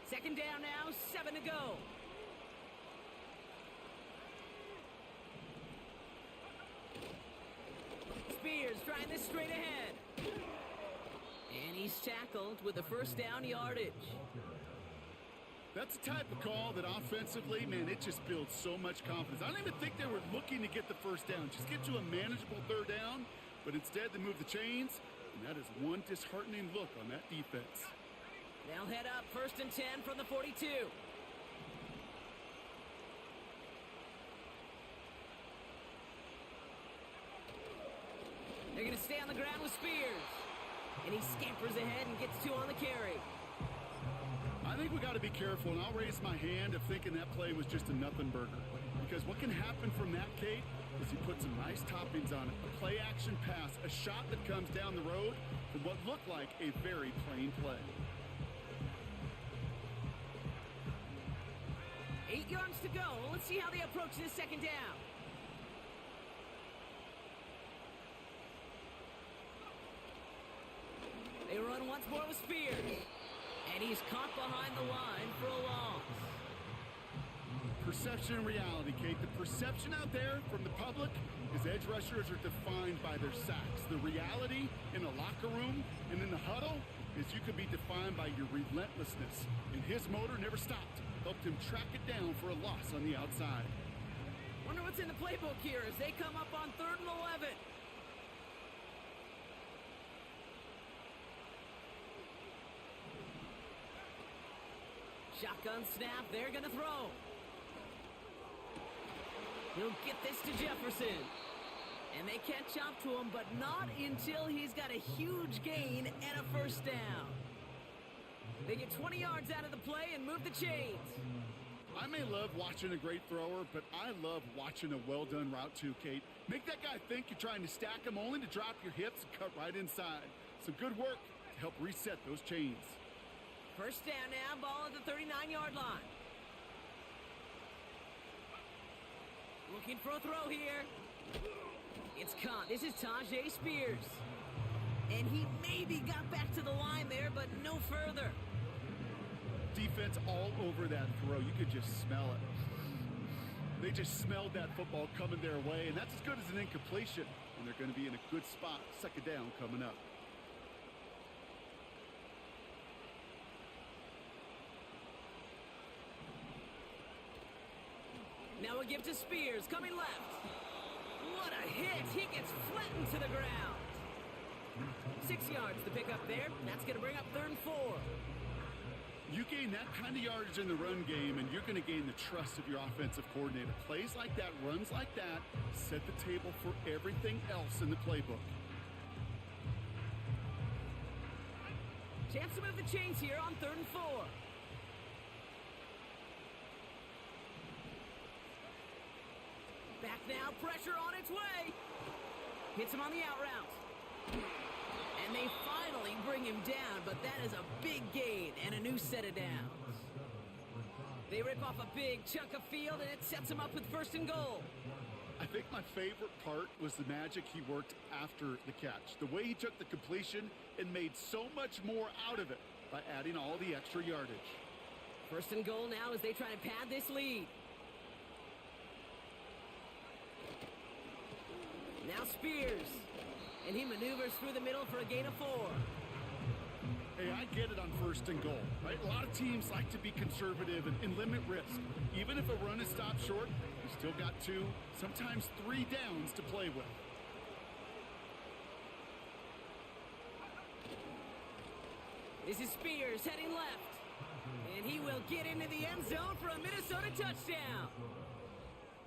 Second down now, 7 to go. Spears trying this straight ahead. And he's tackled with the first down yardage. That's the type of call that offensively, man, it just builds so much confidence. I don't even think they were looking to get the first down. Just get to a manageable third down, but instead they move the chains, and that is one disheartening look on that defense. They'll head up first and 10 from the 42. They're going to stay on the ground with Spears. And he scampers ahead and gets 2 on the carry. I think we got to be careful, and I'll raise my hand of thinking that play was just a nothing burger. Because what can happen from that, Kate, is he put some nice toppings on it. A play-action pass, a shot that comes down the road from what looked like a very plain play. 8 yards to go. Let's see how they approach this second down. They run once more with Spears. And he's caught behind the line for a loss. Perception and reality, Kate. The perception out there from the public is edge rushers are defined by their sacks. The reality in a locker room and in the huddle is you could be defined by your relentlessness. And his motor never stopped. Helped him track it down for a loss on the outside. Wonder what's in the playbook here as they come up on 3rd and 11. Shotgun snap, they're going to throw. He'll get this to Jefferson. And they catch up to him, but not until he's got a huge gain and a first down. They get 20 yards out of the play and move the chains. I may love watching a great thrower, but I love watching a well-done route too, Kate. Make that guy think you're trying to stack him only to drop your hips and cut right inside. Some good work to help reset those chains. First down now, ball at the 39-yard line. Looking for a throw here. It's caught. This is Tajay Spears. And he maybe got back to the line there, but no further. Defense all over that throw. You could just smell it. They just smelled that football coming their way, and that's as good as an incompletion. And they're going to be in a good spot. Second down coming up. Now a give to Spears, coming left. What a hit. He gets flattened to the ground. 6 yards to pick up there. That's going to bring up 3rd and 4. You gain that kind of yardage in the run game, and you're going to gain the trust of your offensive coordinator. Plays like that, runs like that, set the table for everything else in the playbook. Chance to move the chains here on 3rd and 4. Back now, pressure on its way. Hits him on the out route. And they finally bring him down, but that is a big gain and a new set of downs. They rip off a big chunk of field, and it sets him up with 1st and goal. I think my favorite part was the magic he worked after the catch. The way he took the completion and made so much more out of it by adding all the extra yardage. 1st and goal now as they try to pad this lead. Now Spears. And he maneuvers through the middle for a gain of 4. Hey, I get it on 1st and goal, right? A lot of teams like to be conservative and limit risk. Even if a run is stopped short, you still got 2, sometimes 3 downs to play with. This is Spears heading left. And he will get into the end zone for a Minnesota touchdown.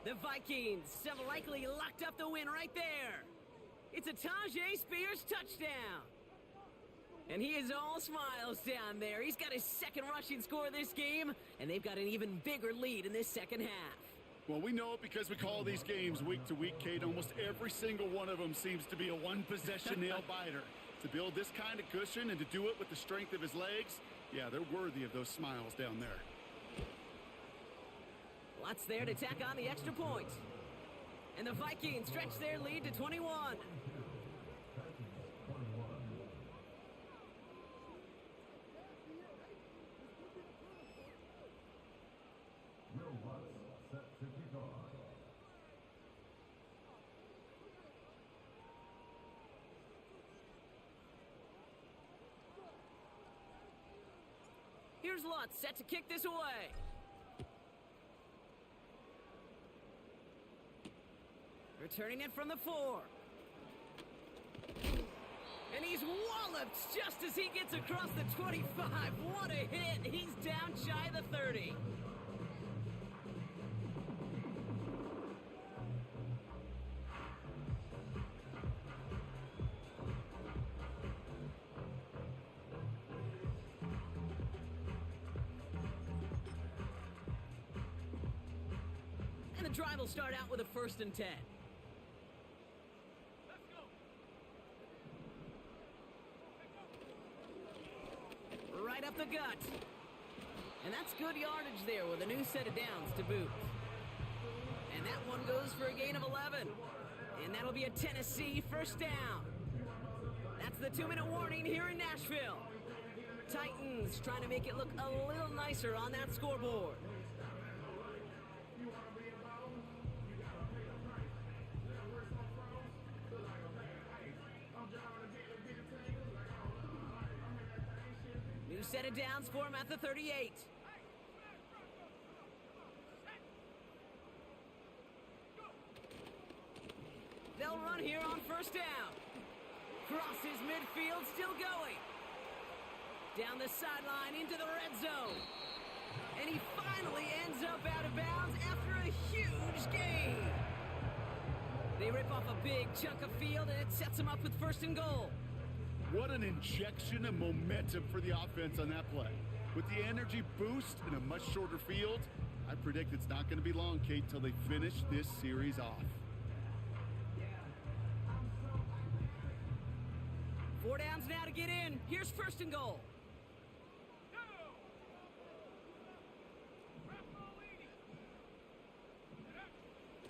The Vikings have likely locked up the win right there. It's a Tajay Spears touchdown. And he is all smiles down there. He's got his second rushing score this game, and they've got an even bigger lead in this second half. Well, we know it because we call these games week to week, Kate. Almost every single one of them seems to be a one-possession nail-biter. To build this kind of cushion and to do it with the strength of his legs, yeah, they're worthy of those smiles down there. Lots there to tack on the extra point. And the Vikings stretch their lead to 21. Here's Lutz set to kick this away. Returning it from the 4. And he's walloped just as he gets across the 25. What a hit. He's down shy of the 30. And the drive will start out with a 1st and 10. Right up the gut. And that's good yardage there with a new set of downs to boot. And that one goes for a gain of 11. And that'll be a Tennessee 1st down. That's the 2-minute warning here in Nashville. Titans trying to make it look a little nicer on that scoreboard. New set of downs for him at the 38. They'll run here on 1st down. Crosses midfield, still going. Down the sideline into the red zone. And he finally ends up out of bounds after a huge gain. They rip off a big chunk of field, and it sets him up with 1st and goal. What an injection of momentum for the offense on that play. With the energy boost in a much shorter field, I predict it's not going to be long, Kate, till they finish this series off. 4 downs now to get in. Here's 1st and goal.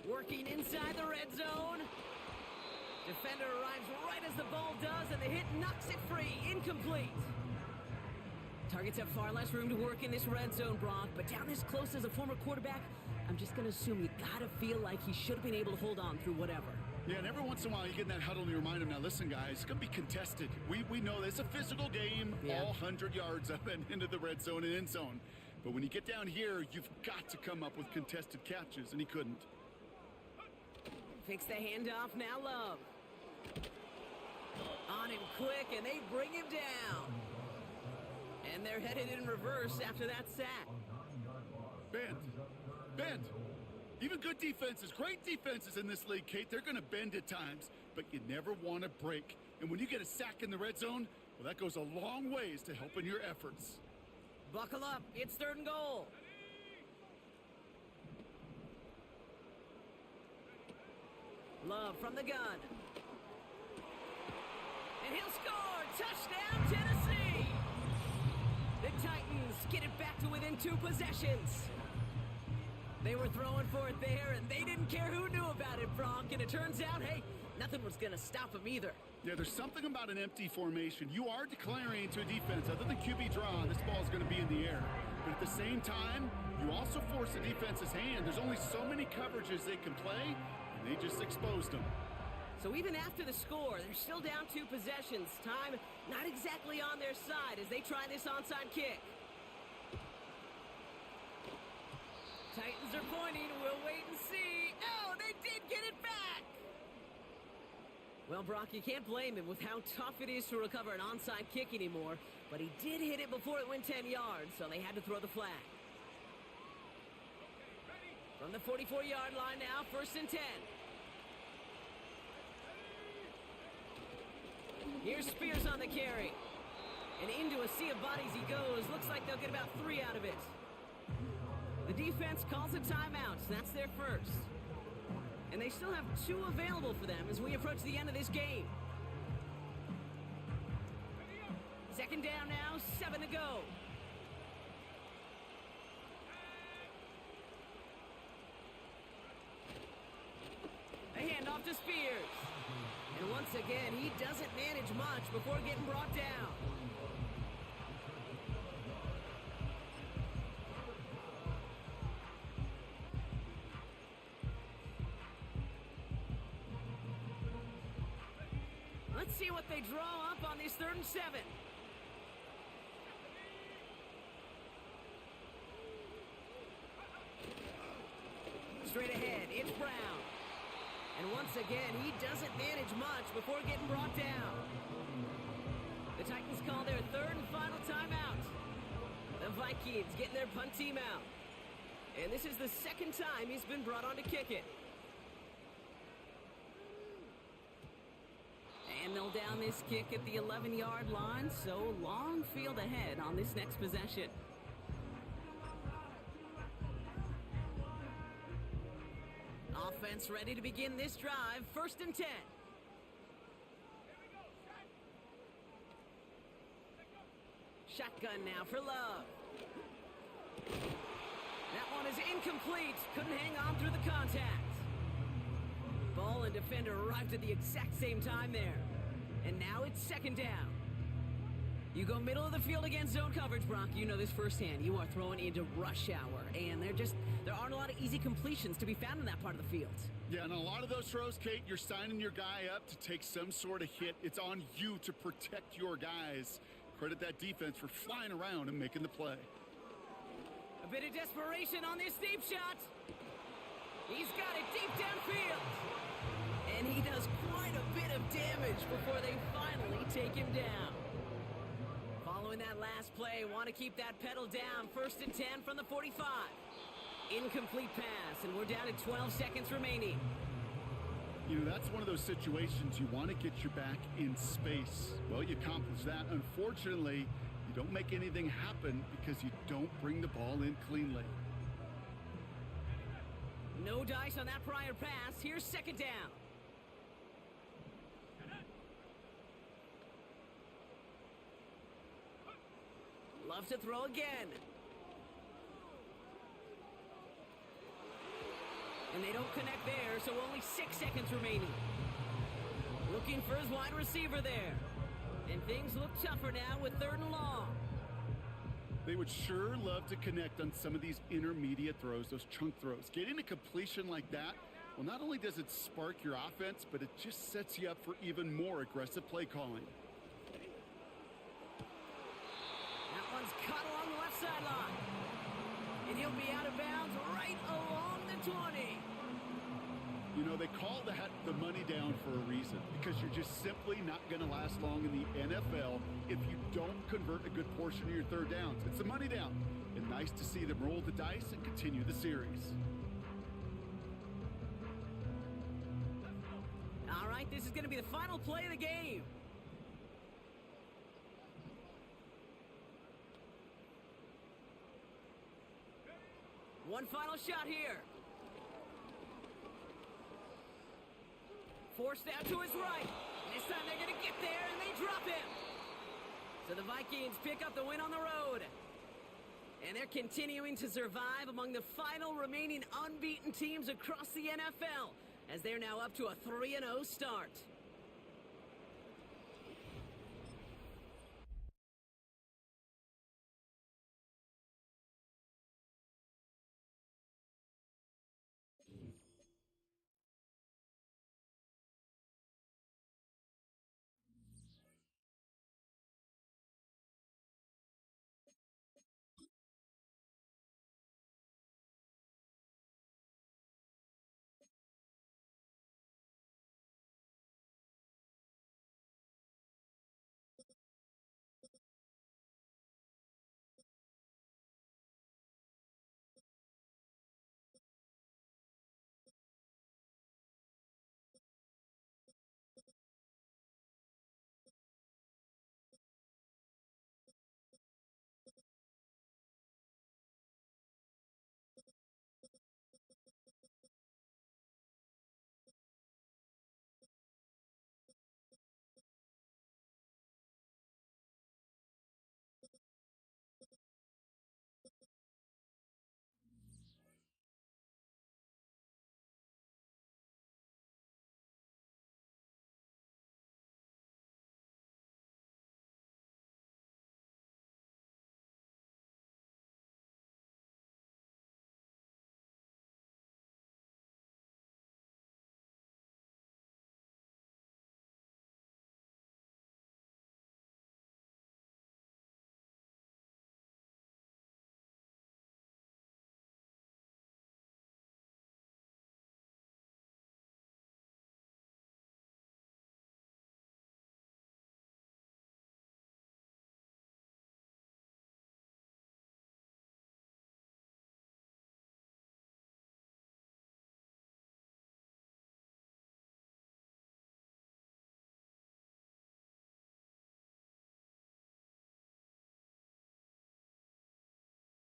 Working inside the red zone. Defender arrives right as the ball does, and the hit knocks it free. Incomplete. Targets have far less room to work in this red zone, Brock, but down this close as a former quarterback, I'm just going to assume you got to feel like he should have been able to hold on through whatever. Yeah, and every once in a while you get in that huddle and you remind him, now listen, guys, it's going to be contested. We know it's a physical game, all 100 yards up and into the red zone and end zone. But when you get down here, you've got to come up with contested catches, and he couldn't. Fakes the handoff, now Love. On him quick, and they bring him down. And they're headed in reverse after that sack. Bend. Even good defenses, great defenses in this league, Kate, they're going to bend at times, but you never want to break. And when you get a sack in the red zone, well, that goes a long ways to helping your efforts. Buckle up, it's 3rd and goal. Love from the gun. And he'll score! Touchdown, Tennessee! The Titans get it back to within 2 possessions. They were throwing for it there, and they didn't care who knew about it, Brock. And it turns out, hey, nothing was going to stop them either. Yeah, there's something about an empty formation. You are declaring to a defense, other than QB draw, this ball is going to be in the air. But at the same time, you also force the defense's hand. There's only so many coverages they can play, and they just exposed them. So even after the score, they're still down 2 possessions. Time not exactly on their side as they try this onside kick. Titans are pointing. We'll wait and see. Oh, they did get it back. Well, Brock, you can't blame him with how tough it is to recover an onside kick anymore, but he did hit it before it went 10 yards, so they had to throw the flag. From the 44-yard line now, 1st and 10. Here's Spears on the carry. And into a sea of bodies he goes. Looks like they'll get about 3 out of it. The defense calls a timeout. That's their first. And they still have 2 available for them as we approach the end of this game. 2nd down now, 7 to go. A handoff to Spears. And once again, he doesn't manage much before getting brought down. Let's see what they draw up on this 3rd and 7. Straight ahead, it's Brown. And once again, he doesn't manage much before getting brought down. The Titans call their 3rd and final timeout. The Vikings getting their punt team out. And this is the 2nd time he's been brought on to kick it. And they'll down this kick at the 11-yard line, so long field ahead on this next possession. Offense ready to begin this drive, 1st and 10. Shotgun now for Love. That one is incomplete. Couldn't hang on through the contact. Ball and defender arrived at the exact same time there. And now it's 2nd down. You go middle of the field against zone coverage, Brock. You know this firsthand. You are throwing into rush hour. And there aren't a lot of easy completions to be found in that part of the field. Yeah, and a lot of those throws, Kate, you're signing your guy up to take some sort of hit. It's on you to protect your guys. Credit that defense for flying around and making the play. A bit of desperation on this deep shot. He's got it deep downfield. And he does quite a bit of damage before they finally take him down. Following that last play, want to keep that pedal down. 1st and 10 from the 45. Incomplete pass, and we're down to 12 seconds remaining. You know, that's one of those situations you want to get your back in space. Well, you accomplish that. Unfortunately, you don't make anything happen because you don't bring the ball in cleanly. No dice on that prior pass. Here's 2nd down. Love to throw again. And they don't connect there, so only 6 seconds remaining. Looking for his wide receiver there. And things look tougher now with 3rd and long. They would sure love to connect on some of these intermediate throws, those chunk throws. Getting a completion like that, well, not only does it spark your offense, but it just sets you up for even more aggressive play calling. That one's caught along the left sideline. And he'll be out of bounds right along the 20. You know, they call that the money down for a reason, because you're just simply not going to last long in the NFL if you don't convert a good portion of your 3rd downs. It's a money down, and nice to see them roll the dice and continue the series. All right, this is going to be the final play of the game. One final shot here. Forced out to his right. This time they're going to get there, and they drop him. So the Vikings pick up the win on the road. And they're continuing to survive among the final remaining unbeaten teams across the NFL, as they're now up to a 3-0 start.